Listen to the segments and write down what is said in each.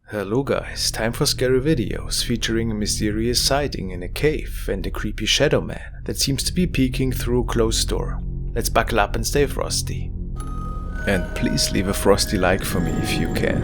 Hello guys, time for scary videos featuring a mysterious sighting in a cave and a creepy shadow man that seems to be peeking through a closed door. Let's buckle up and stay frosty. And please leave a frosty like for me if you can.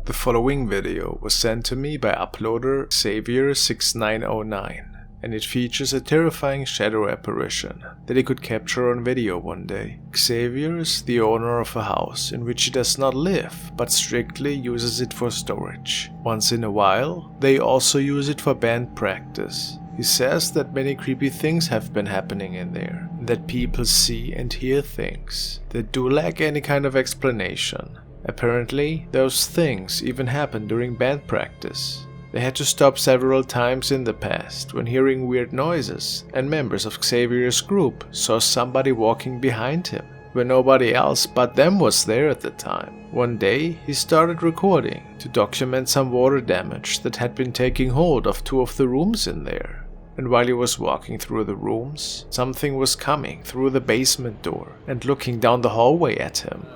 The following video was sent to me by uploader Xavier6909. And it features a terrifying shadow apparition that he could capture on video one day. Xavier is the owner of a house in which he does not live, but strictly uses it for storage. Once in a while, they also use it for band practice. He says that many creepy things have been happening in there, and that people see and hear things that do lack any kind of explanation. Apparently, those things even happen during band practice. They had to stop several times in the past when hearing weird noises, and members of Xavier's group saw somebody walking behind him, where nobody else but them was there at the time. One day, he started recording to document some water damage that had been taking hold of two of the rooms in there. And while he was walking through the rooms, something was coming through the basement door and looking down the hallway at him.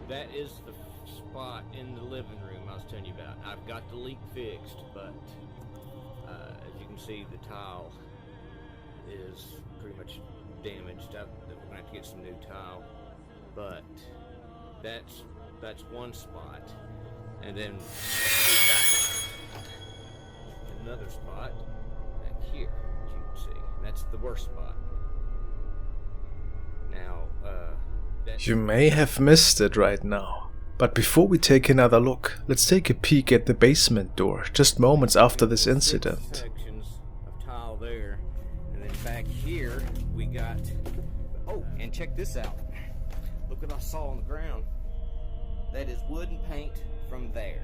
That is the spot in the living room I was telling you about. I've got the leak fixed, but as you can see, the tile is pretty much damaged. I'm going to have to get some new tile, but that's one spot. And then we've got another spot back here, as you can see. And that's the worst spot. Now, You may have missed it right now. But before we take another look, let's take a peek at the basement door just moments after this incident. Sections of tile there, and then back here we got. Oh, and check this out. Look what I saw on the ground. That is wooden paint from there.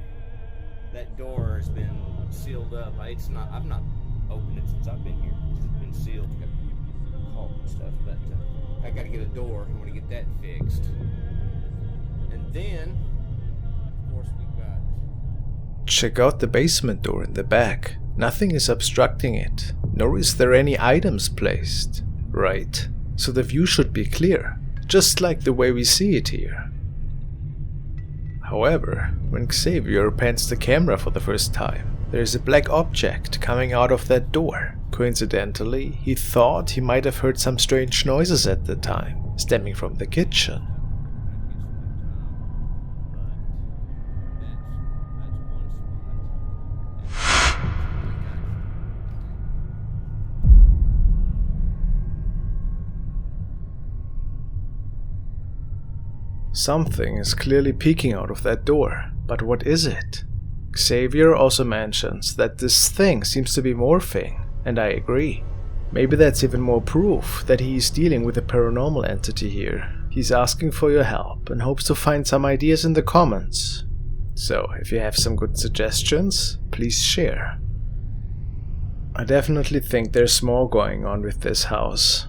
That door has been sealed up. I've not opened it since I've been here. It's been sealed. Got caulk and stuff, but I got to get a door. I want to get that fixed. And then, of course, we got... Check out the basement door in the back. Nothing is obstructing it, nor is there any items placed. Right, so the view should be clear, just like the way we see it here. However, when Xavier pans the camera for the first time, there is a black object coming out of that door. Coincidentally, he thought he might have heard some strange noises at the time, stemming from the kitchen. Something is clearly peeking out of that door, but what is it? Xavier also mentions that this thing seems to be morphing, and I agree. Maybe that's even more proof that he is dealing with a paranormal entity here. He's asking for your help and hopes to find some ideas in the comments. So, if you have some good suggestions, please share. I definitely think there's more going on with this house.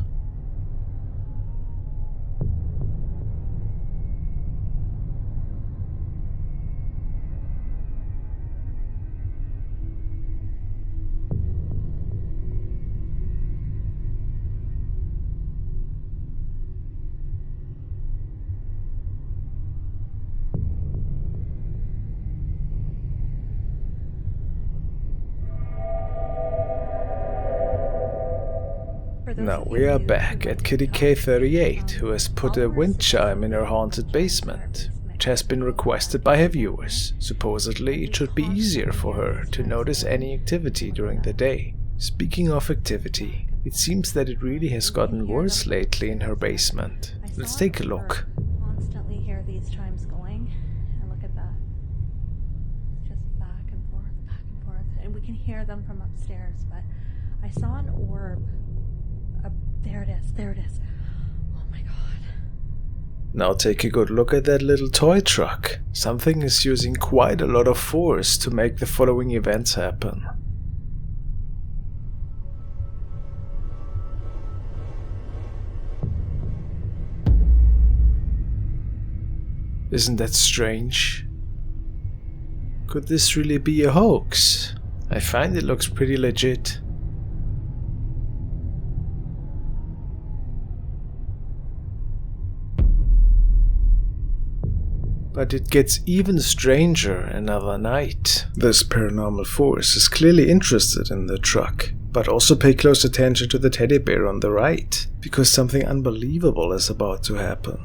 Now we are back at Kitty K38, who has put a wind chime in her haunted basement, which has been requested by her viewers. Supposedly, it should be easier for her to notice any activity during the day. Speaking of activity, it seems that it really has gotten worse lately in her basement. Let's take a look. Constantly hear these chimes going, and look at that. It's just back and forth, and we can hear them from upstairs. But I saw an orb. There it is. Oh my god. Now take a good look at that little toy truck. Something is using quite a lot of force to make the following events happen. Isn't that strange? Could this really be a hoax? I find it looks pretty legit. But it gets even stranger another night. This paranormal force is clearly interested in the truck, but also pay close attention to the teddy bear on the right, because something unbelievable is about to happen.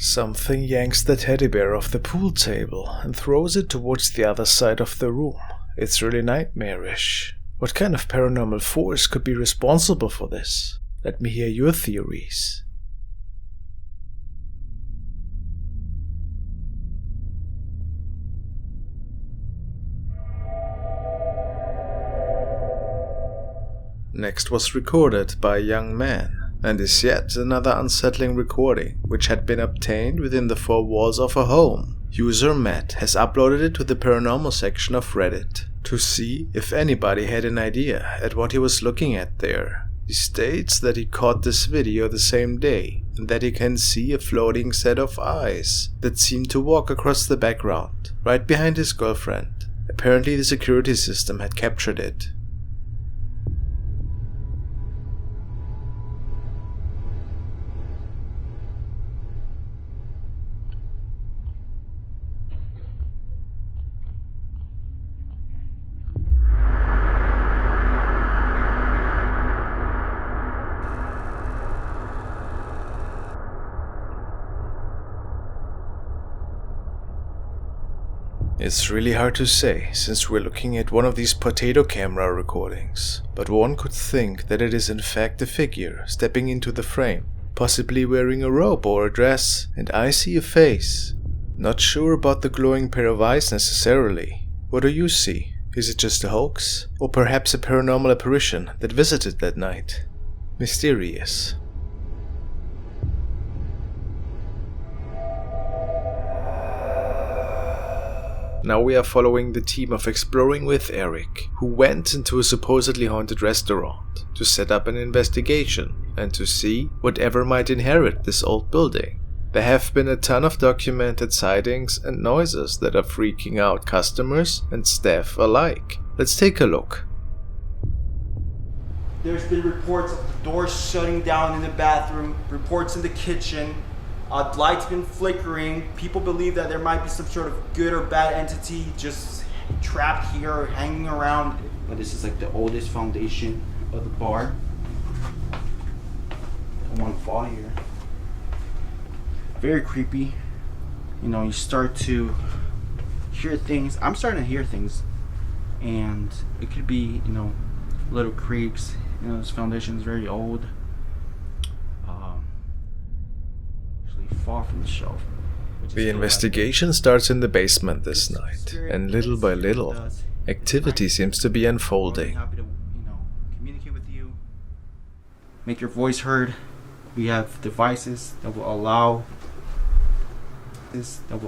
Something yanks the teddy bear off the pool table and throws it towards the other side of the room. It's really nightmarish. What kind of paranormal force could be responsible for this? Let me hear your theories. Next was recorded by a young man, and is yet another unsettling recording which had been obtained within the four walls of a home. User Matt has uploaded it to the paranormal section of Reddit to see if anybody had an idea at what he was looking at there. He states that he caught this video the same day and that he can see a floating set of eyes that seem to walk across the background, right behind his girlfriend. Apparently the security system had captured it. It's really hard to say, since we're looking at one of these potato camera recordings, but one could think that it is in fact a figure stepping into the frame, possibly wearing a robe or a dress, and I see a face. Not sure about the glowing pair of eyes necessarily. What do you see? Is it just a hoax? Or perhaps a paranormal apparition that visited that night? Mysterious. Now we are following the team of Exploring with Eric, who went into a supposedly haunted restaurant to set up an investigation and to see whatever might inherit this old building. There have been a ton of documented sightings and noises that are freaking out customers and staff alike. Let's take a look. There's been reports of the doors shutting down in the bathroom, reports in the kitchen. Lights been flickering. People believe that there might be some sort of good or bad entity just trapped here or hanging around. But this is like the oldest foundation of the bar. Don't want to fall here. Very creepy. You know, you start to hear things. I'm starting to hear things, and it could be, you know, little creaks. You know, this foundation is very old. Far from the shelf. The investigation starts in the basement this night, and little by little, activity seems to be unfolding. Happy to, you know, communicate with you, make your voice heard. We have devices that will allow this. I'm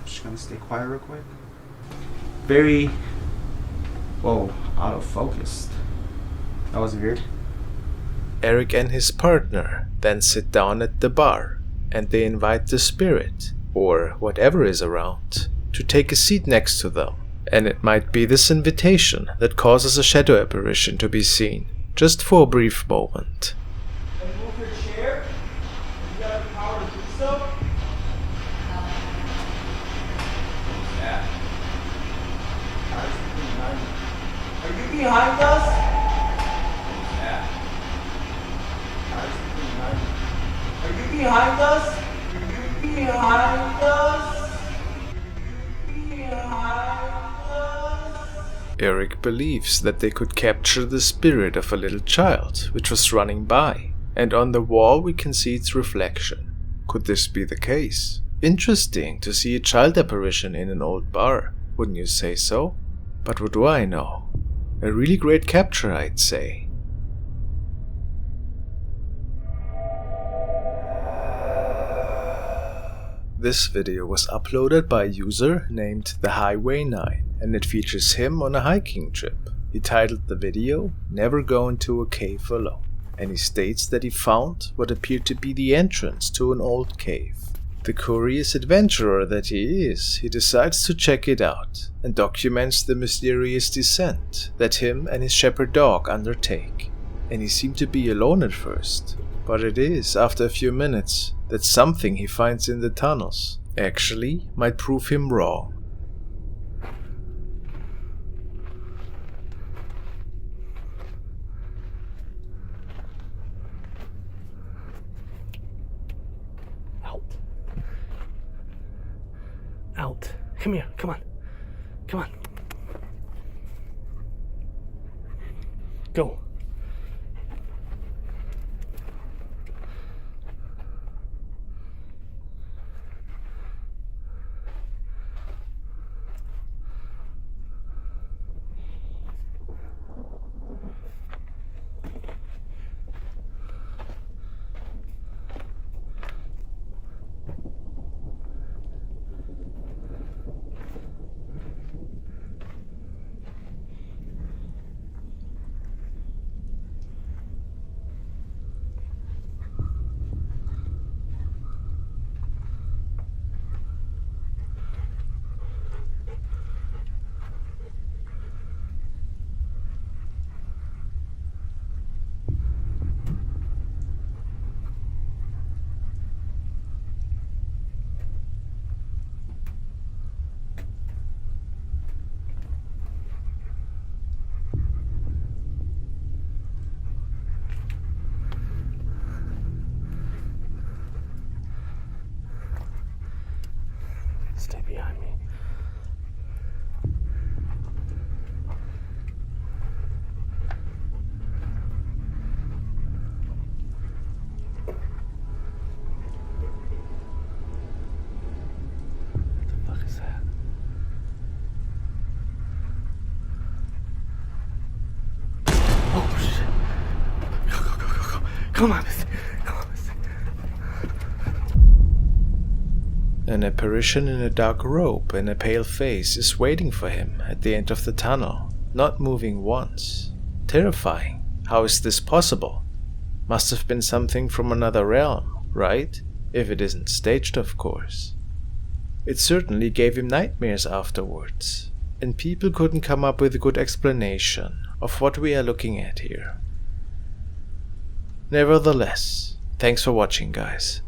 just gonna stay quiet real quick. Very, whoa, out of focus. That was weird. Eric and his partner then sit down at the bar, and they invite the spirit, or whatever is around, to take a seat next to them. And it might be this invitation that causes a shadow apparition to be seen, just for a brief moment. Can you move your chair? You got the power to do so? Yeah. Are you behind us? Are you behind us? Are you behind us? Eric believes that they could capture the spirit of a little child which was running by, and on the wall we can see its reflection. Could this be the case? Interesting to see a child apparition in an old bar, wouldn't you say so? But what do I know? A really great capture, I'd say. This video was uploaded by a user named The Highway 9, and it features him on a hiking trip. He titled the video, "Never Go Into a Cave Alone," and he states that he found what appeared to be the entrance to an old cave. The curious adventurer that he is, he decides to check it out, and documents the mysterious descent that him and his shepherd dog undertake. And he seemed to be alone at first, but it is after a few minutes that something he finds in the tunnels actually might prove him wrong. Out. Come here, come on. Come on. Go. Stay behind me. What the fuck is that? Oh shit. Go. Come on, mister. An apparition in a dark robe and a pale face is waiting for him at the end of the tunnel, not moving once. Terrifying. How is this possible? Must have been something from another realm, right? If it isn't staged, of course. It certainly gave him nightmares afterwards, and people couldn't come up with a good explanation of what we are looking at here. Nevertheless, thanks for watching, guys.